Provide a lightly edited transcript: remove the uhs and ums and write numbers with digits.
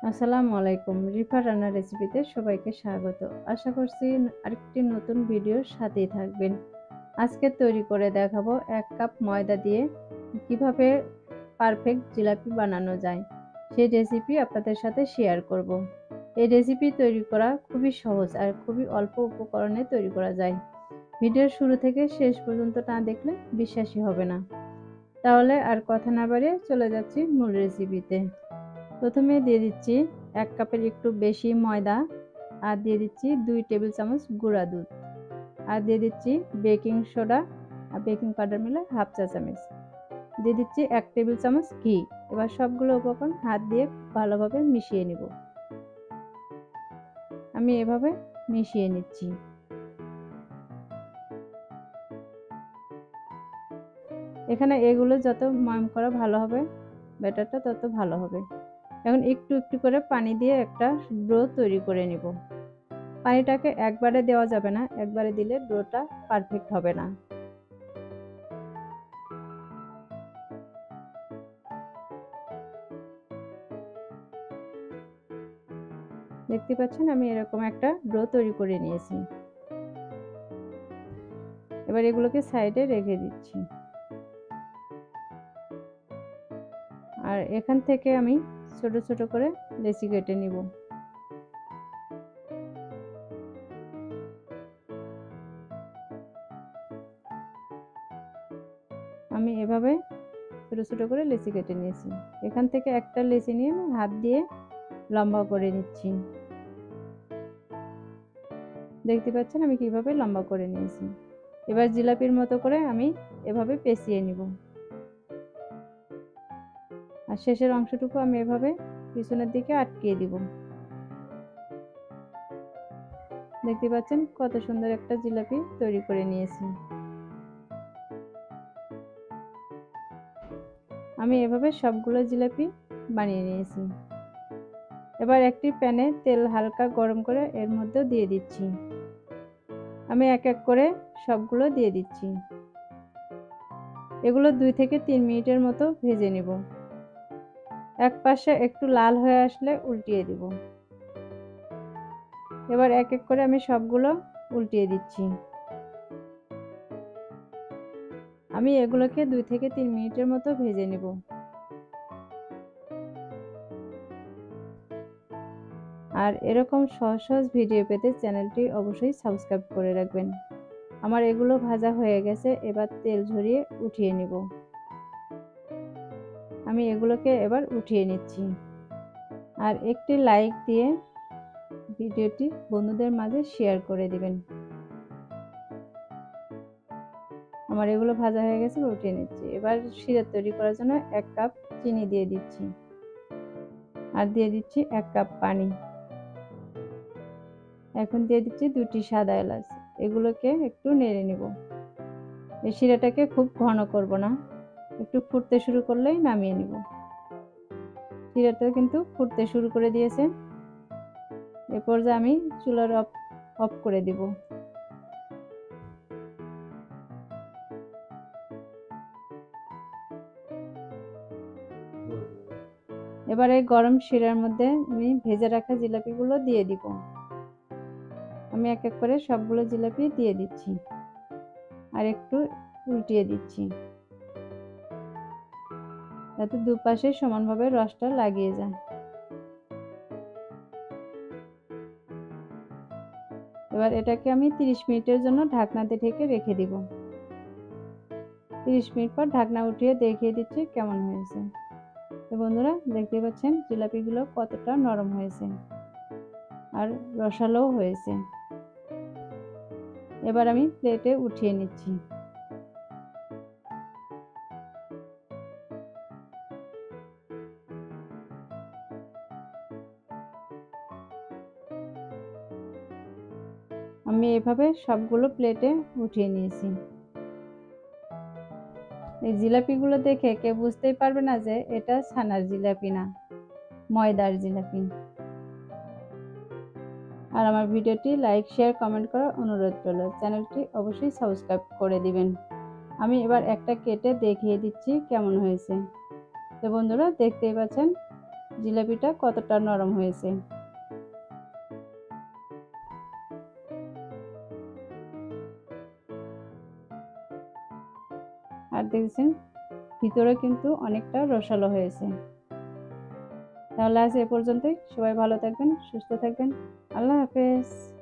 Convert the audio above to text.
আসসালামু আলাইকুম। রিফা রান্নার রেসিপিতে সবাইকে স্বাগত। আশা করছি আরেকটি নতুন ভিডিওর সাথেই থাকবেন। আজকে তৈরি করে দেখাবো 1 কাপ ময়দা দিয়ে কিভাবে পারফেক্ট জিলাপি বানানো যায়। সেই রেসিপি আপনাদের সাথে শেয়ার করব। এই রেসিপি তৈরি করা খুবই সহজ আর খুবই অল্প উপকরণে তৈরি করা যায়। ভিডিওর শুরু থেকে শেষ পর্যন্ত না দেখলে বিশ্বাসই হবে না। তাহলে আর কথা না বাড়িয়ে চলে যাচ্ছি মূল রেসিপিতে। প্রথমে দিয়ে দিচ্ছি 1 কাপের একটু বেশি ময়দা, আর দিয়ে দিচ্ছি 2 টেবিল চামচ গুঁড়া দুধ, আর দিয়ে দিচ্ছি বেকিং সোডা আর বেকিং পাউডার মিলে হাফ চা চামচ, দিয়ে দিচ্ছি 1 টেবিল চামচ ঘি। এবার সবগুলো উপকরণ হাত দিয়ে ভালোভাবে মিশিয়ে নিব। আমি এভাবে মিশিয়ে নিচ্ছি। এখানে এগুলো যত ময়াম করা ভালো হবে, ব্যাটারটা তত ভালো হবে। এখন একটু একটু করে পানি দিয়ে একটা ডো তৈরি করে নিব। পানিটাকে একবারে দেওয়া যাবে না, একবারে দিলে ডোটা পারফেক্ট হবে না। দেখতে পাচ্ছেন আমি এরকম একটা ডো তৈরি করে নিয়েছি। এবার এগুলোকে সাইডে রেখে দিচ্ছি। আর এখান থেকে আমি ছোট ছোট করে লেচি কেটে নিব। আমি এভাবে ছোট ছোট করে লেচি কেটে নিয়েছি। এখান থেকে একটা লেচি নিয়ে আমি হাত দিয়ে লম্বা করে নিচ্ছি। দেখতে পাচ্ছেন আমি কিভাবে লম্বা করে নিয়েছি। এবার জিলাপির মতো করে আমি এভাবে পেঁচিয়ে নিব। আর শেষের অংশটুকু আমি এভাবে পিছনের দিকে আটকিয়ে দিব। দেখতে পাচ্ছেন কত সুন্দর একটা জিলাপি তৈরি করে নিয়েছি। আমি এভাবে সবগুলো জিলাপি বানিয়ে নিয়েছি। এবার একটি প্যানে তেল হালকা গরম করে এর মধ্যে দিয়ে দিচ্ছি। আমি এক এক করে সবগুলো দিয়ে দিচ্ছি। এগুলো 2 থেকে 3 মিনিটের মতো ভেজে নেব। এক পাশে একটু লাল হয়ে আসলে উল্টিয়ে দিব। এবার এক এক করে আমি সবগুলো উল্টিয়ে দিচ্ছি। আমি এগুলোকে 2 থেকে 3 মিনিটের মতো ভেজে নেব। আর এরকম সহজ সহজ ভিডিও পেতে চ্যানেলটি অবশ্যই সাবস্ক্রাইব করে রাখবেন। আমার এগুলো ভাজা হয়ে গেছে, এবার তেল ঝরিয়ে উঠিয়ে নিব। আমি এগুলোকে এবার উঠিয়ে নিচ্ছি। আর একটি লাইক দিয়ে ভিডিওটি বন্ধুদের মাঝে শেয়ার করে দিবেন। আমার এগুলো ভাজা হয়ে গেছে, উঠিয়ে নিচ্ছি। এবার শিরা তৈরি করার জন্য 1 কাপ চিনি দিয়ে দিচ্ছি, আর দিয়ে দিচ্ছি 1 কাপ পানি। এখন দিয়ে দিচ্ছি 2টি সাদা এলাচ। এগুলোকে একটু নেড়ে নিব। এই শিরাটাকে খুব ঘন করব না, একটু ফুটতে শুরু করলেই নামিয়ে নিব। শিরাটা কিন্তু ফুটতে শুরু করে দিয়েছে। এ পর্যায়ে আমি চুলার অফ করে দিব। এবারে গরম শিরার মধ্যে আমি ভেজে রাখা জিলাপিগুলো দিয়ে দিব। আমি এক এক করে সবগুলো জিলাপি দিয়ে দিচ্ছি, আর একটু উল্টিয়ে দিচ্ছি যাতে দুপাশে সমানভাবে রসটা লাগিয়ে যায়। এবার এটাকে আমি 30 মিনিটের জন্য ঢাকনাতে ঢেকে রেখে দিব। 30 মিনিট পর ঢাকনা উঠিয়ে দেখিয়ে দিচ্ছি কেমন হয়েছে। তো বন্ধুরা দেখতে পাচ্ছেন জিলাপিগুলো কতটা নরম হয়েছে আর রসালোও হয়েছে। এবার আমি প্লেটে উঠিয়ে নিচ্ছি। আমি এভাবে সবগুলো প্লেটে উঠিয়ে নিয়েছি। এই জিলাপিগুলো দেখে কেউ বুঝতেই পারবে না যে এটা ছানার জিলাপি না, ময়দার জিলাপি। আর আমার ভিডিওটি লাইক শেয়ার কমেন্ট করার অনুরোধ রইল। চ্যানেলটি অবশ্যই সাবস্ক্রাইব করে দিবেন। আমি এবার একটা কেটে দেখিয়ে দিচ্ছি কেমন হয়েছে। তো বন্ধুরা দেখতেই পাচ্ছেন জিলাপিটা কতটা নরম হয়েছে। আর দেখছেন ভিতরে কিন্তু অনেকটা রসালো হয়েছে। তাহলে আজ এ পর্যন্তই। সবাই ভালো থাকবেন, সুস্থ থাকবেন। আল্লাহ হাফেজ।